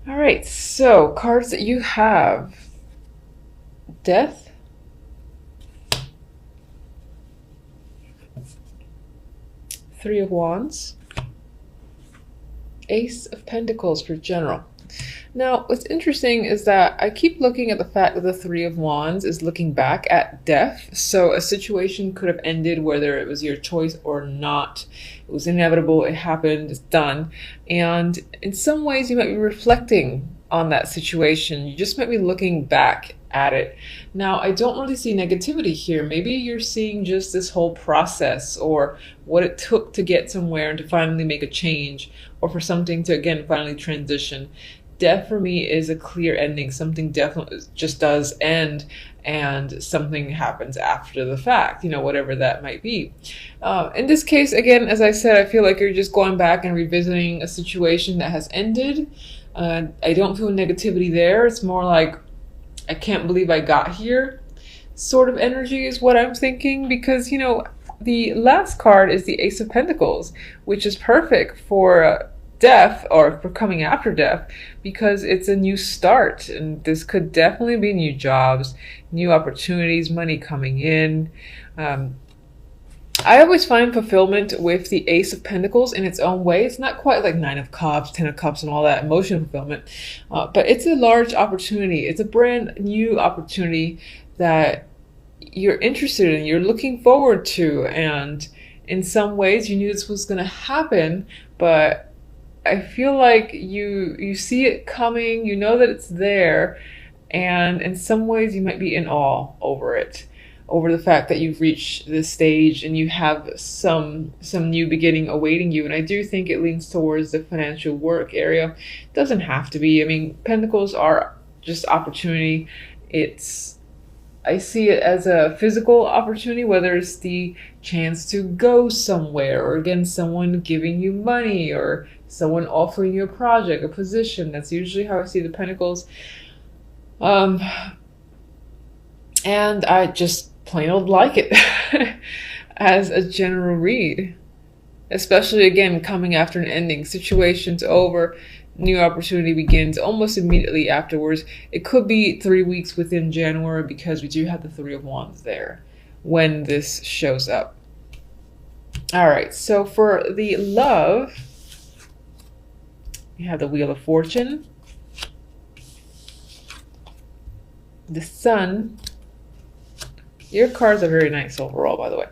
All right, so cards that you have: Death, Three of Wands, Ace of Pentacles for general. Now, what's interesting is that I keep looking at the fact that the Three of Wands is looking back at death. So a situation could have ended whether it was your choice or not. It was inevitable, it happened, it's done. And in some ways, you might be reflecting on that situation. You just might be looking back at it. Now, I don't really see negativity here. Maybe you're seeing just this whole process or what it took to get somewhere and to finally make a change, or for something to, again, finally transition. Death for me is a clear ending. Something definitely just does end, and something happens after the fact, whatever that might be. In this case, again, as I said, I feel like you're just going back and revisiting a situation that has ended. I don't feel negativity there. It's more like, I can't believe I got here sort of energy is what I'm thinking, because, the last card is the Ace of Pentacles, which is perfect for death, or for coming after death, because it's a new start, and this could definitely be new jobs, new opportunities, money coming in. I always find fulfillment with the Ace of Pentacles in its own way. It's not quite like Nine of Cups, Ten of Cups, and all that emotional fulfillment, but it's a large opportunity. It's a brand new opportunity that you're interested in, you're looking forward to, and in some ways you knew this was going to happen, but I feel like you see it coming, you know that it's there, and in some ways you might be in awe over it, over the fact that you've reached this stage and you have some new beginning awaiting you. And I do think it leans towards the financial work area. It doesn't have to be. I mean, Pentacles are just opportunity. I see it as a physical opportunity, whether it's the chance to go somewhere, or again, someone giving you money, or someone offering you a project, a position. That's usually how I see the Pentacles. And I just plain old like it as a general read, especially again, coming after an ending. Situation's over, new opportunity begins almost immediately afterwards. It could be 3 weeks within January, because we do have the Three of Wands there when this shows up. All right, so for the love, we have the Wheel of Fortune, the Sun. Your cards are very nice overall, by the way.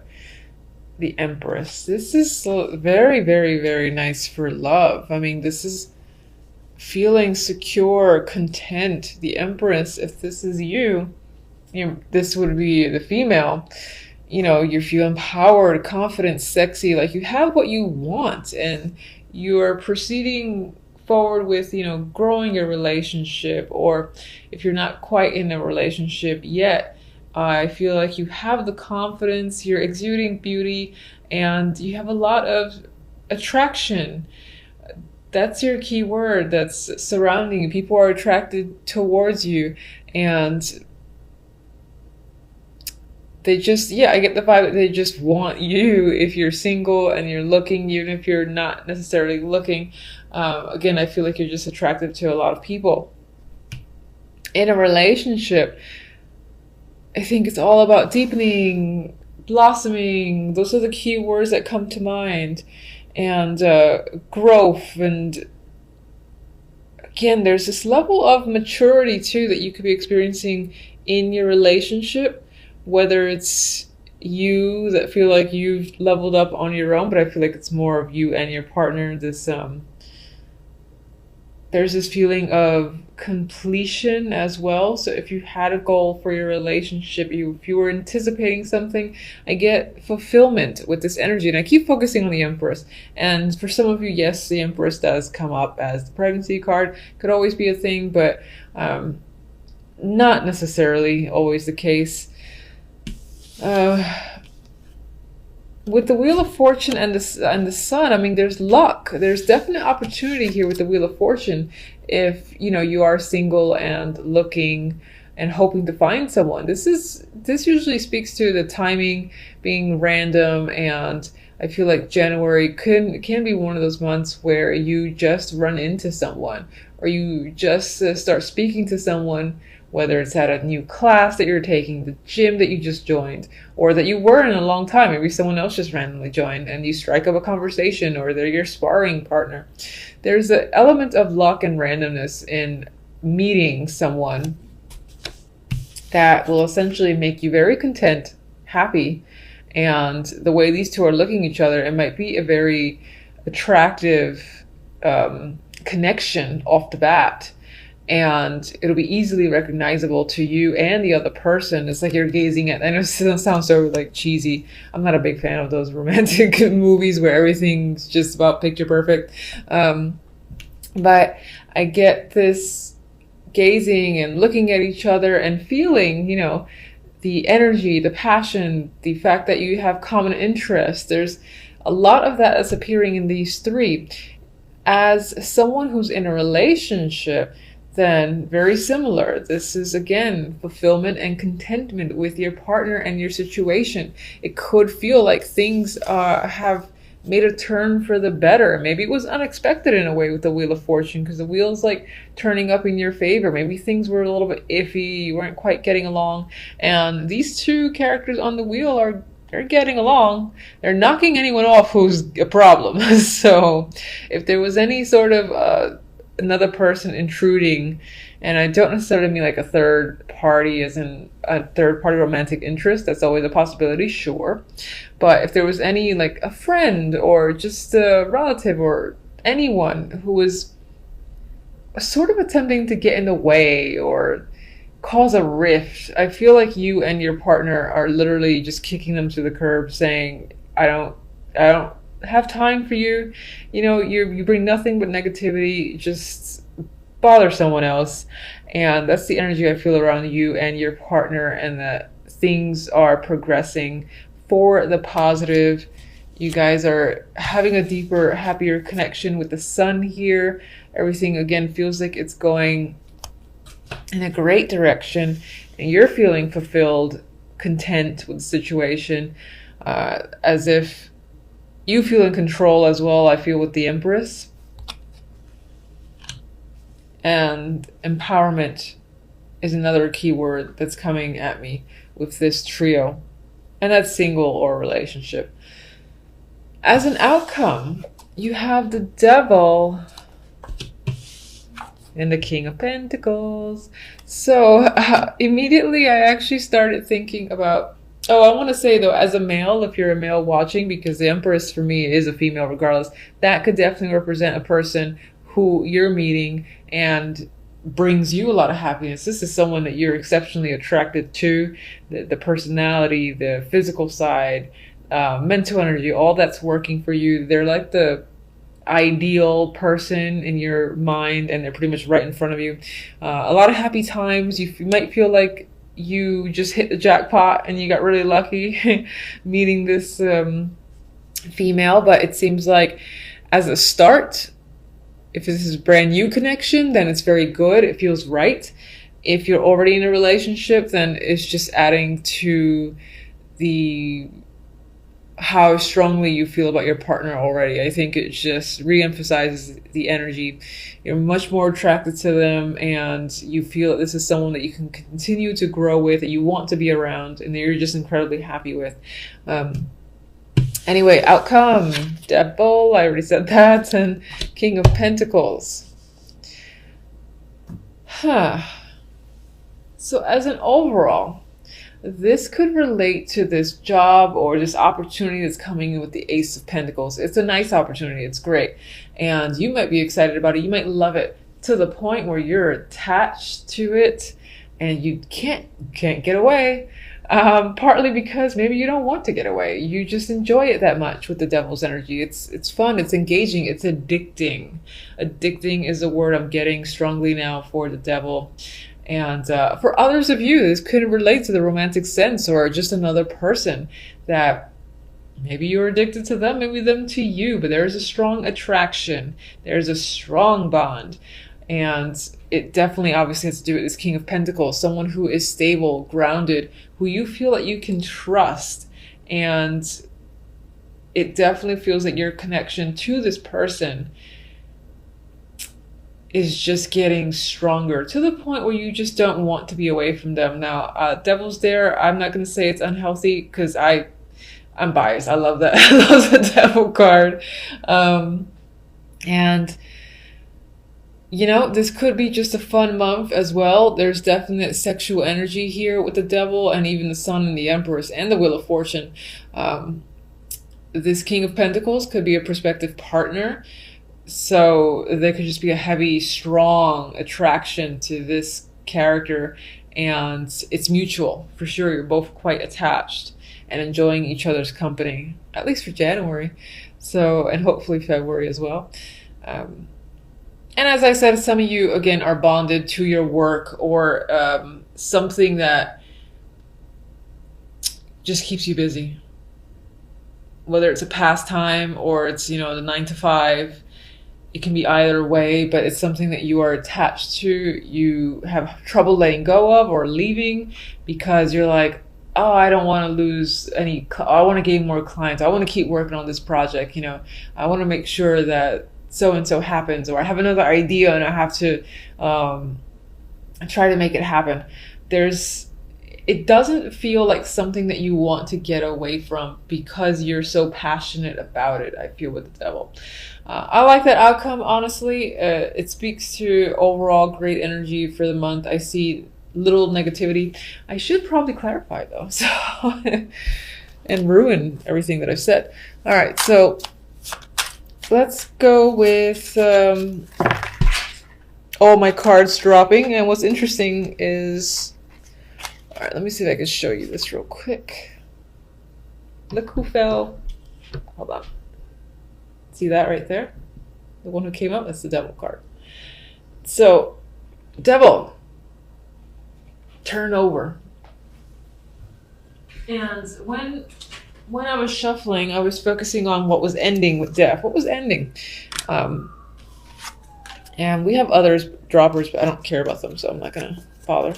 The Empress. This is very, very, very nice for love. I mean, this is feeling secure, content. The Empress, if this is you, this would be the female. You feel empowered, confident, sexy, like you have what you want, and you're proceeding forward with, growing your relationship, or if you're not quite in a relationship yet, I feel like you have the confidence, you're exuding beauty, and you have a lot of attraction. That's your key word that's surrounding you. People are attracted towards you, and they just, I get the vibe that they just want you if you're single and you're looking, even if you're not necessarily looking. Again, I feel like you're just attracted to a lot of people. In a relationship, I think it's all about deepening, blossoming. Those are the key words that come to mind. And growth. And again, there's this level of maturity too that you could be experiencing in your relationship, whether it's you that feel like you've leveled up on your own, but I feel like it's more of you and your partner. There's this feeling of completion as well. So if you had a goal for your relationship, if you were anticipating something, I get fulfillment with this energy. And I keep focusing on the Empress. And for some of you, yes, the Empress does come up as the pregnancy card. Could always be a thing, but not necessarily always the case. With the Wheel of Fortune and the Sun, I mean, there's luck. There's definite opportunity here with the Wheel of Fortune. If you are single and looking and hoping to find someone, this usually speaks to the timing being random, and I feel like January can be one of those months where you just run into someone, or you just start speaking to someone, whether it's at a new class that you're taking, the gym that you just joined, or that you were in a long time. Maybe someone else just randomly joined and you strike up a conversation, or they're your sparring partner. There's an element of luck and randomness in meeting someone that will essentially make you very content, happy. And the way these two are looking at each other, it might be a very attractive connection off the bat. And it'll be easily recognizable to you and the other person. It's like you're gazing at, I know it sounds so like cheesy. I'm not a big fan of those romantic movies where everything's just about picture perfect. But I get this gazing and looking at each other and feeling, the energy, the passion, the fact that you have common interests. There's a lot of that that's appearing in these three. As someone who's in a relationship, then very similar. This is, again, fulfillment and contentment with your partner and your situation. It could feel like things have made a turn for the better. Maybe it was unexpected in a way with the Wheel of Fortune, because the wheel's like turning up in your favor. Maybe things were a little bit iffy, you weren't quite getting along, and these two characters on the wheel they're getting along. They're knocking anyone off who's a problem. So if there was any sort of another person intruding, and I don't necessarily mean like a third party as in a third party romantic interest, that's always a possibility, sure. But if there was any, like a friend or just a relative or anyone who was sort of attempting to get in the way or cause a rift, I feel like you and your partner are literally just kicking them to the curb, saying, I don't have time for you. You bring nothing but negativity. Just bother someone else. And that's the energy I feel around you and your partner, and that things are progressing for the positive. You guys are having a deeper, happier connection with the sun here. Everything, again, feels like it's going in a great direction, and you're feeling fulfilled, content with the situation, as if you feel in control as well. I feel with the Empress. And empowerment is another key word that's coming at me with this trio. And that's single or relationship. As an outcome, you have the Devil and the King of Pentacles. So immediately I actually started thinking about, I want to say though, as a male, if you're a male watching, because the Empress for me is a female regardless, that could definitely represent a person who you're meeting and brings you a lot of happiness. This is someone that you're exceptionally attracted to. The personality, the physical side, mental energy, all that's working for you. They're like the ideal person in your mind, and they're pretty much right in front of you. A lot of happy times. You might feel like you just hit the jackpot and you got really lucky meeting this female, but it seems like as a start, if this is a brand new connection, then it's very good. It feels right. If you're already in a relationship, then it's just adding to how strongly you feel about your partner already. I think it just re-emphasizes the energy. You're much more attracted to them, and you feel that this is someone that you can continue to grow with, that you want to be around, and that you're just incredibly happy with. Anyway, outcome, Devil, I already said that, and King of Pentacles. So as an overall, this could relate to this job or this opportunity that's coming in with the Ace of Pentacles. It's a nice opportunity. It's great. And you might be excited about it. You might love it to the point where you're attached to it and you can't get away. Partly because maybe you don't want to get away. You just enjoy it that much with the Devil's energy. It's fun. It's engaging. It's addicting. Addicting is a word I'm getting strongly now for the Devil. And for others of you, this could relate to the romantic sense, or just another person that maybe you're addicted to them, maybe them to you, but there's a strong attraction. There's a strong bond. And it definitely obviously has to do with this King of Pentacles, someone who is stable, grounded, who you feel that you can trust. And it definitely feels like your connection to this person is just getting stronger to the point where you just don't want to be away from them. Now, Devil's there. I'm not going to say it's unhealthy because I'm biased. I love that. I love the Devil card. And you know, this could be just a fun month as well. There's definite sexual energy here with the Devil and even the Sun and the Empress and the Wheel of Fortune. This King of Pentacles could be a prospective partner. So there could just be a heavy, strong attraction to this character. And it's mutual, for sure. You're both quite attached and enjoying each other's company, at least for January. So, and hopefully February as well. And as I said, some of you, again, are bonded to your work or something that just keeps you busy. Whether it's a pastime or it's, you know, the 9 to 5, it can be either way, but it's something that you are attached to. You have trouble letting go of or leaving because you're like, oh, I don't want to lose any, I want to gain more clients. I want to keep working on this project. You know, I want to make sure that so-and-so happens, or I have another idea and I have to try to make it happen. It doesn't feel like something that you want to get away from because you're so passionate about it, I feel, with the Devil. I like that outcome, honestly. It speaks to overall great energy for the month. I see little negativity. I should probably clarify though, so and ruin everything that I've said. All right, so let's go with all my cards dropping. And what's interesting is, all right, let me see if I can show you this real quick. Look who fell. Hold on. See that right there? The one who came up, that's the Devil card. So, Devil, turn over. And when I was shuffling, I was focusing on what was ending with Death. What was ending? And we have others, droppers, but I don't care about them, so I'm not going to bother.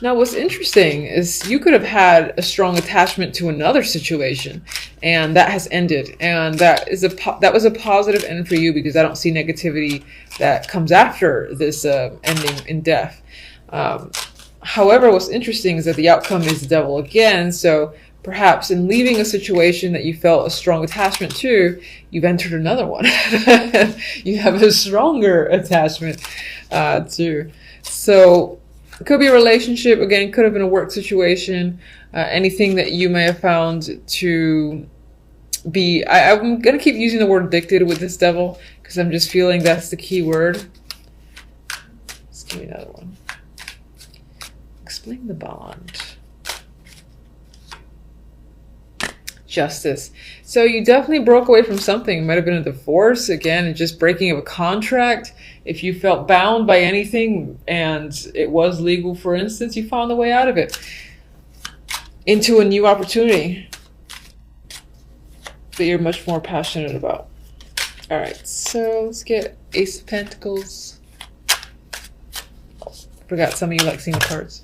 Now, what's interesting is you could have had a strong attachment to another situation, and that has ended. And that was a positive end for you because I don't see negativity that comes after this ending in Death. However, what's interesting is that the outcome is the Devil again. So perhaps in leaving a situation that you felt a strong attachment to, you've entered another one. You have a stronger attachment to. So it could be a relationship, again, could have been a work situation, anything that you may have found to be, I'm going to keep using the word addicted with this Devil because I'm just feeling that's the key word. Let's give me another one. Explain the bond. Justice. So you definitely broke away from something. It might have been a divorce, again, just breaking of a contract. If you felt bound by anything and it was legal, for instance, you found a way out of it into a new opportunity that you're much more passionate about. All right, so let's get Ace of Pentacles. Oh, forgot some of you like seeing the cards.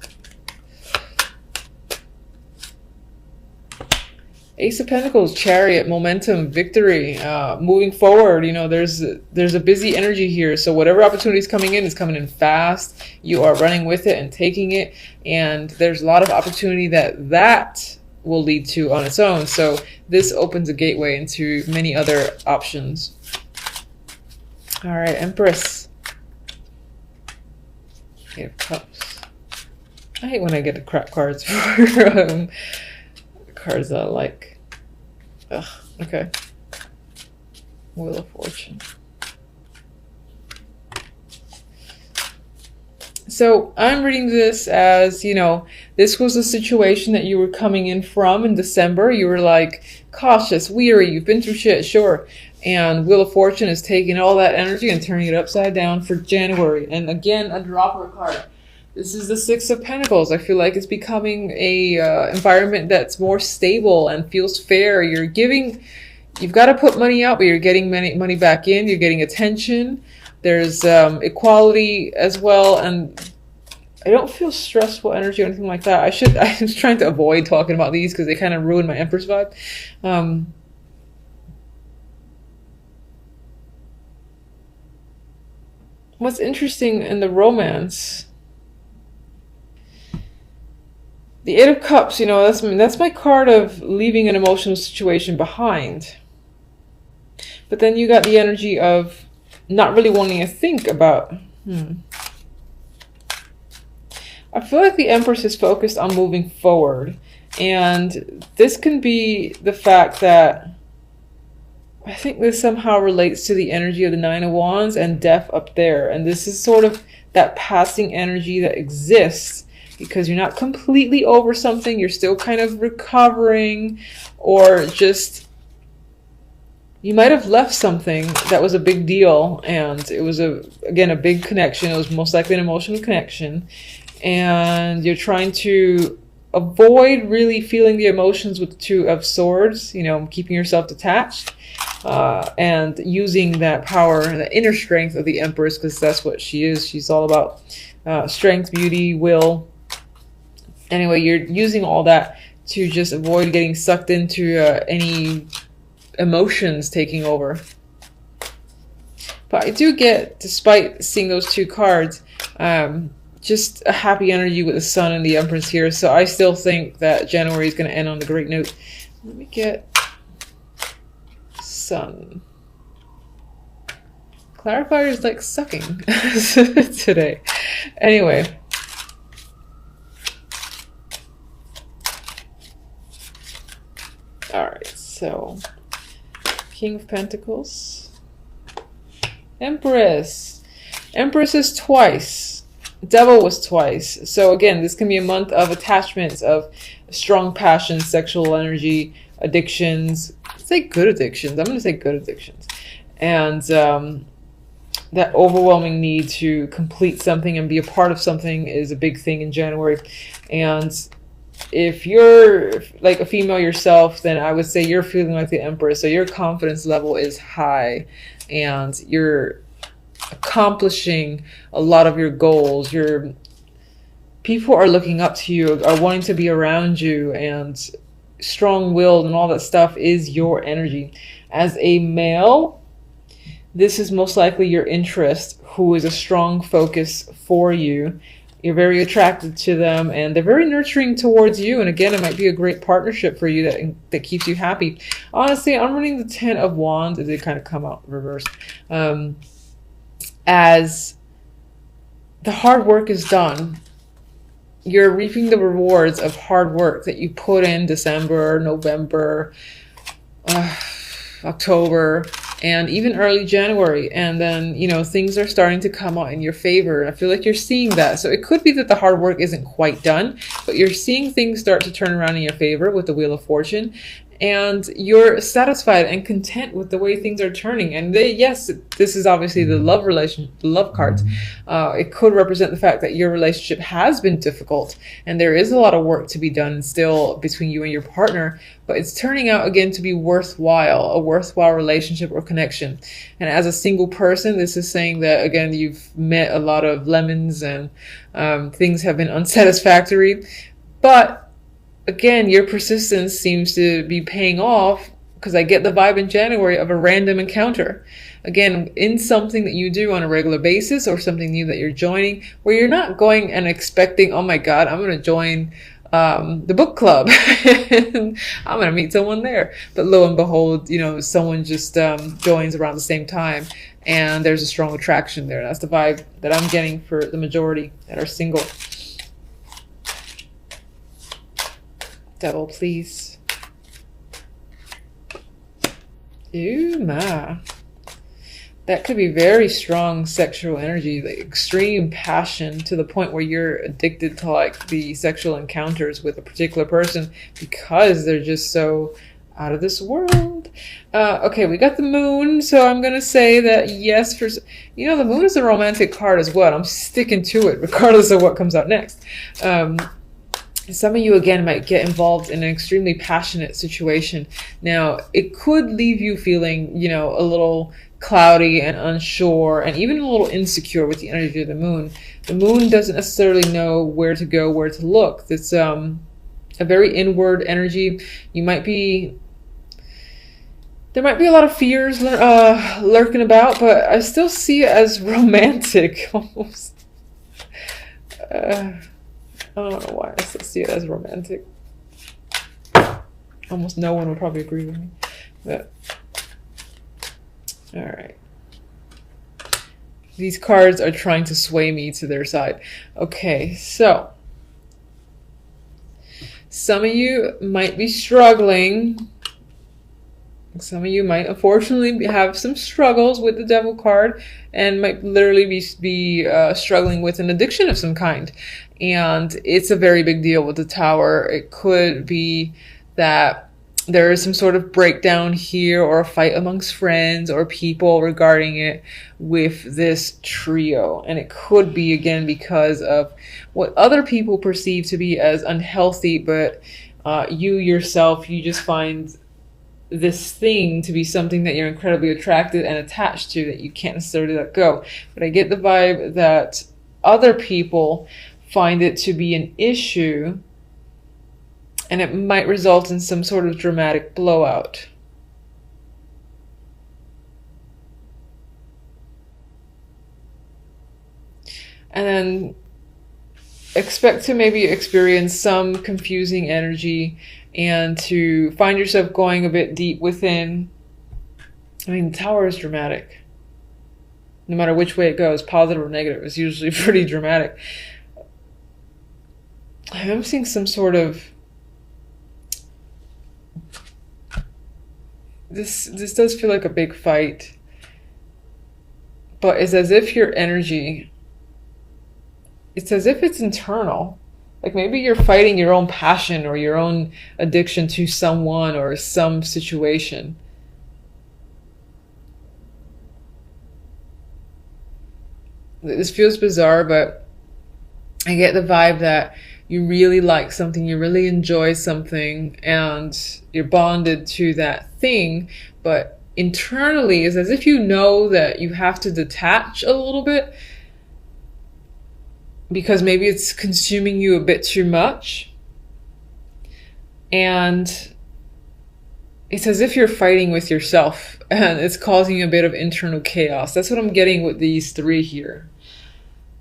Ace of Pentacles, Chariot, momentum, victory, moving forward. You know, there's a busy energy here. So whatever opportunity is coming in fast. You are running with it and taking it. And there's a lot of opportunity that will lead to on its own. So this opens a gateway into many other options. All right, Empress. Eight of Cups. I hate when I get the crap cards for cards that I like. Ugh, okay. Wheel of Fortune. So I'm reading this as, you know, this was a situation that you were coming in from in December. You were like cautious, weary, you've been through shit, sure. And Wheel of Fortune is taking all that energy and turning it upside down for January. And again, a dropper card. This is the Six of Pentacles. I feel like it's becoming a environment that's more stable and feels fair. You've got to put money out, but you're getting money back in. You're getting attention. There's equality as well. And I don't feel stressful energy or anything like that. I was trying to avoid talking about these because they kind of ruin my Empress vibe. What's interesting in the romance, the Eight of Cups, you know, that's my card of leaving an emotional situation behind. But then you got the energy of not really wanting to think about. I feel like the Empress is focused on moving forward. And this can be the fact that I think this somehow relates to the energy of the Nine of Wands and death up there. And this is sort of that passing energy that exists because you're not completely over something. You're still kind of recovering, or just you might have left something that was a big deal. And it was, again, a big connection. It was most likely an emotional connection. And you're trying to avoid really feeling the emotions with the Two of Swords, you know, keeping yourself detached. And using that power, the inner strength of the Empress, because that's what she is. She's all about strength, beauty, will. Anyway, you're using all that to just avoid getting sucked into any emotions taking over. But I do get, despite seeing those two cards, just a happy energy with the Sun and the Empress here. So I still think that January is going to end on a great note. Let me get Sun. Clarifier is like sucking today. Anyway. Alright, so King of Pentacles. Empress. Empress is twice. Devil was twice. So again, this can be a month of attachments, of strong passion, sexual energy, addictions. Say good addictions. I'm going to say good addictions. And that overwhelming need to complete something and be a part of something is a big thing in January. And if you're like a female yourself, then I would say you're feeling like the Empress. So your confidence level is high and you're accomplishing a lot of your goals. People are looking up to you, are wanting to be around you, and strong-willed and all that stuff is your energy. As a male, this is most likely your interest, who is a strong focus for you. You're very attracted to them and they're very nurturing towards you. And again, it might be a great partnership for you that keeps you happy. Honestly, I'm running the Ten of Wands. It did kind of come out reversed. As the hard work is done, you're reaping the rewards of hard work that you put in December, November, October, and even early January. And then, you know, things are starting to come out in your favor. I feel like you're seeing that. So it could be that the hard work isn't quite done, but you're seeing things start to turn around in your favor with the Wheel of Fortune. And you're satisfied and content with the way things are turning. And yes, this is obviously the love relation, the love cards. It could represent the fact that your relationship has been difficult and there is a lot of work to be done still between you and your partner, but it's turning out again to be worthwhile, a worthwhile relationship or connection. And as a single person, this is saying that, again, you've met a lot of lemons and things have been unsatisfactory, but again, your persistence seems to be paying off, because I get the vibe in January of a random encounter. Again, in something that you do on a regular basis or something new that you're joining, where you're not going and expecting, oh my God, I'm going to join the book club. And I'm going to meet someone there. But lo and behold, you know, someone just joins around the same time and there's a strong attraction there. That's the vibe that I'm getting for the majority that are single. Devil, please. Ooh, ma. That could be very strong sexual energy, like extreme passion to the point where you're addicted to like the sexual encounters with a particular person because they're just so out of this world. Okay, we got the moon, so I'm gonna say that yes, for you know, the moon is a romantic card as well. I'm sticking to it regardless of what comes out next. Some of you, again, might get involved in an extremely passionate situation. Now, it could leave you feeling, you know, a little cloudy and unsure and even a little insecure with the energy of the moon. The moon doesn't necessarily know where to go, where to look. It's a very inward energy. You might be... There might be a lot of fears lurking about, but I still see it as romantic, almost. I don't know why I still see it as romantic. Almost no one would probably agree with me. But, all right. These cards are trying to sway me to their side. Okay, so some of you might be struggling. Some of you might unfortunately have some struggles with the Devil card and might literally be struggling with an addiction of some kind. And it's a very big deal with the Tower. It could be that there is some sort of breakdown here or a fight amongst friends or people regarding it with this trio. And it could be, again, because of what other people perceive to be as unhealthy, but you yourself, you just find this thing to be something that you're incredibly attracted and attached to that you can't necessarily let go. But I get the vibe that other people find it to be an issue and it might result in some sort of dramatic blowout. And then expect to maybe experience some confusing energy and to find yourself going a bit deep within. I mean, the Tower is dramatic. No matter which way it goes, positive or negative, it's usually pretty dramatic. I'm seeing some sort of... This does feel like a big fight. But it's as if your energy... It's as if it's internal. Like maybe you're fighting your own passion or your own addiction to someone or some situation. This feels bizarre, but I get the vibe that you really like something, you really enjoy something, and you're bonded to that thing, but internally it's as if you know that you have to detach a little bit because maybe it's consuming you a bit too much. And it's as if you're fighting with yourself and it's causing a bit of internal chaos. That's what I'm getting with these three here.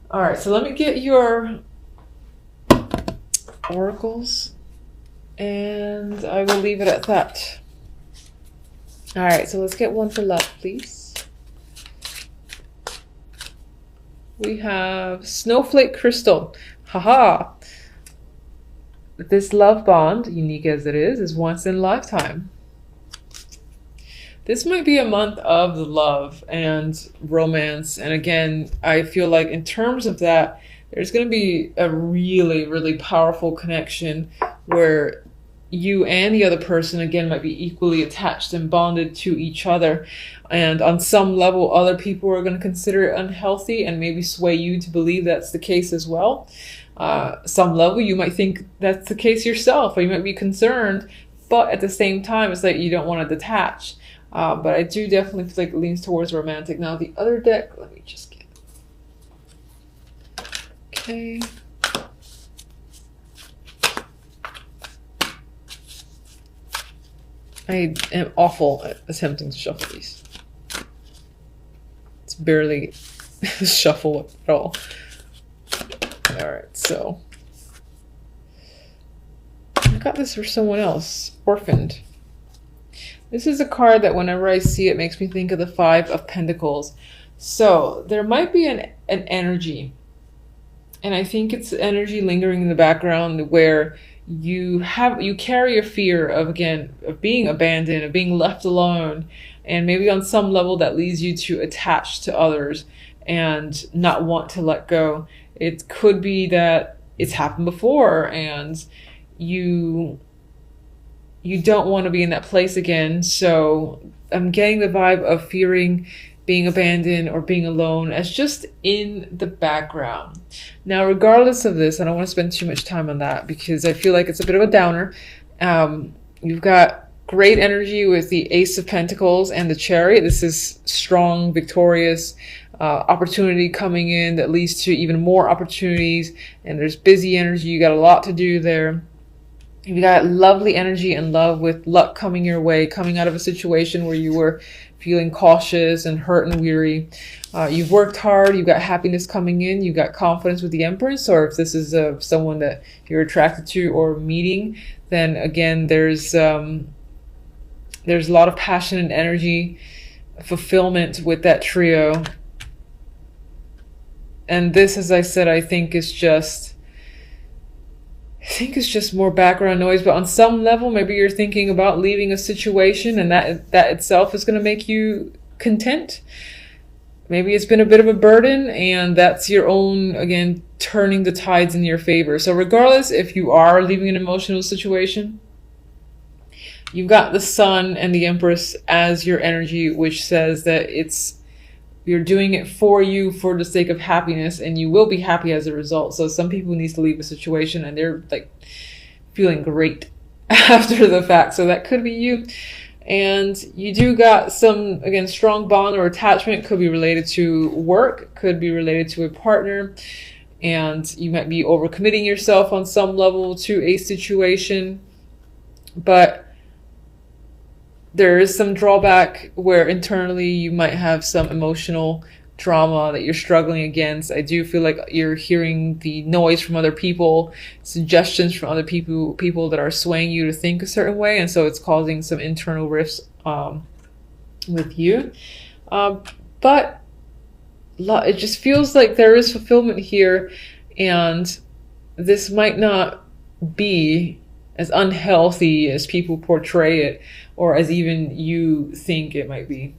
All right, so let me get your oracles and I will leave it at that. All right, so let's get one for love, please. We have Snowflake Crystal. Haha. This love bond, unique as it is once in a lifetime. This might be a month of the love and romance. And again, I feel like in terms of that, there's going to be a really, really powerful connection where you and the other person, again, might be equally attached and bonded to each other. And on some level, other people are going to consider it unhealthy and maybe sway you to believe that's the case as well. Some level, you might think that's the case yourself, or you might be concerned, but at the same time, it's like you don't want to detach. But I do definitely feel like it leans towards romantic. Now, the other deck, let me just get it. Okay. I am awful at attempting to shuffle these. It's barely shuffle at all. Alright, so I got this for someone else. Orphaned. This is a card that whenever I see it makes me think of the Five of Pentacles. So there might be an energy, and I think it's energy lingering in the background where you carry a fear of, again, of being abandoned, of being left alone, and maybe on some level that leads you to attach to others and not want to let go. It could be that it's happened before and you don't want to be in that place again. So I'm getting the vibe of fearing being abandoned or being alone as just in the background. Now, regardless of this, I don't want to spend too much time on that because I feel like it's a bit of a downer. You've got great energy with the Ace of Pentacles and the Chariot. This is strong, victorious opportunity coming in that leads to even more opportunities. And there's busy energy. You got a lot to do there. You've got lovely energy and love with luck coming your way, coming out of a situation where you were feeling cautious and hurt and weary. You've worked hard. You've got happiness coming in. You've got confidence with the Empress, or if this is someone that you're attracted to or meeting, then again, there's a lot of passion and energy, fulfillment with that trio. And this, as I said, I think it's just more background noise, but on some level, maybe you're thinking about leaving a situation and that itself is going to make you content. Maybe it's been a bit of a burden and that's your own, again, turning the tides in your favor. So regardless if you are leaving an emotional situation, you've got the Sun and the Empress as your energy, which says that you're doing it for you for the sake of happiness, and you will be happy as a result. So some people need to leave a situation and they're like feeling great after the fact. So that could be you. And you do got some, again, strong bond or attachment. Could be related to work, could be related to a partner. And you might be overcommitting yourself on some level to a situation. But there is some drawback where internally you might have some emotional drama that you're struggling against. I do feel like you're hearing the noise from other people, suggestions from other people that are swaying you to think a certain way. And so it's causing some internal rifts with you. But it just feels like there is fulfillment here. And this might not be as unhealthy as people portray it, or as even you think it might be.